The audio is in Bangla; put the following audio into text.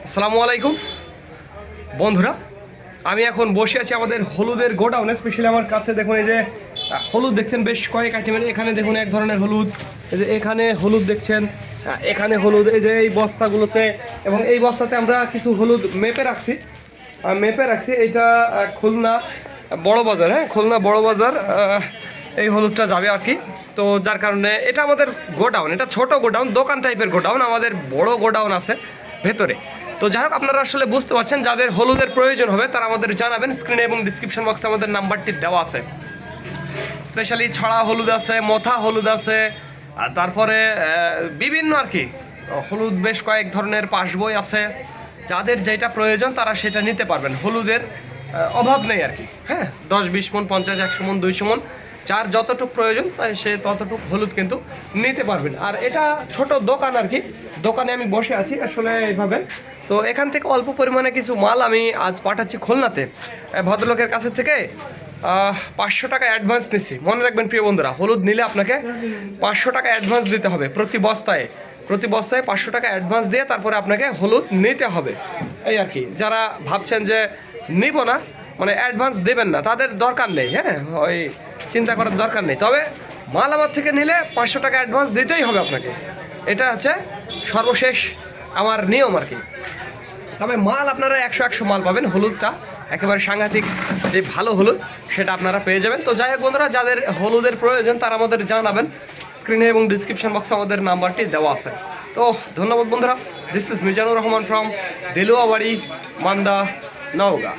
আসসালামু আলাইকুম বন্ধুরা, আমি এখন বসে আছি আমাদের হলুদের গোডাউনে। স্পেশালি আমার কাছে দেখুন, এই যে হলুদ দেখছেন বেশ কয়েক আইটেমের। এখানে দেখুন এক ধরনের হলুদ, এই যে এখানে হলুদ দেখছেন, এখানে হলুদ, এই যে এই বস্তাগুলোতে, এবং এই বস্তাতে আমরা কিছু হলুদ মেপে রাখছি। এইটা খুলনা বড় বাজার, হ্যাঁ খুলনা বড় বাজার এই হলুদটা যাবে আর কি। তো যার কারণে এটা আমাদের গোডাউন, এটা ছোট গোডাউন, দোকান টাইপের গোডাউন। আমাদের বড় গোডাউন আছে ভেতরে। তো যাই হোক, আপনারা আসলে বুঝতে পারছেন, যাদের হলুদের প্রয়োজন হবে তারা আমাদের জানাবেন। স্ক্রিনে এবং ডিসক্রিপশন বক্সে আমাদের নাম্বারটি দেওয়া আছে। স্পেশালি ছড়া হলুদ আছে, মথা হলুদ আছে, আর তারপরে বিভিন্ন আর কি হলুদ বেশ কয়েক ধরনের পাসবই আছে। যাদের যেটা প্রয়োজন তারা সেটা নিতে পারবেন। হলুদের অভাব নেই আর কি। হ্যাঁ, 10-20 মন, 50-100 মন, 200 মন, যার যতটুকু প্রয়োজন তাই সে ততটুকু হলুদ কিন্তু নিতে পারবেন। আর এটা ছোট দোকান আর কি, দোকানে আমি বসে আছি আসলে এইভাবে। তো এখান থেকে অল্প পরিমাণে কিছু মাল আমি আজ পাঠাচ্ছি খুলনাতে ভদ্রলোকের কাছে থেকে। 500 টাকা অ্যাডভান্স নিচ্ছি। মনে রাখবেন প্রিয় বন্ধুরা, হলুদ নিলে আপনাকে 500 টাকা অ্যাডভান্স দিতে হবে প্রতি বস্তায় 500 টাকা অ্যাডভান্স দিয়ে তারপরে আপনাকে হলুদ নিতে হবে। এই আর কি, যারা ভাবছেন যে নিব না, মানে অ্যাডভান্স দেবেন না, তাদের দরকার নেই। হ্যাঁ, ওই চিন্তা করার দরকার নেই। তবে মাল আমার থেকে নিলে 500 টাকা অ্যাডভান্স দিতেই হবে আপনাকে। এটা হচ্ছে সর্বশেষ আমার নিয়ম আর কি। তবে মাল আপনারা 100 মাল পাবেন। হলুদটা একেবারে সাংঘাতিক যে ভালো হলুদ, সেটা আপনারা পেয়ে যাবেন। তো যাই হোক বন্ধুরা, যাদের হলুদের প্রয়োজন তারা আমাদের জানাবেন। স্ক্রিনে এবং ডিসক্রিপশন বক্সে আমাদের নাম্বারটি দেওয়া আছে। তো ধন্যবাদ বন্ধুরা। This is Mizanur Rahman from Deluabari, Manda, Naogaon.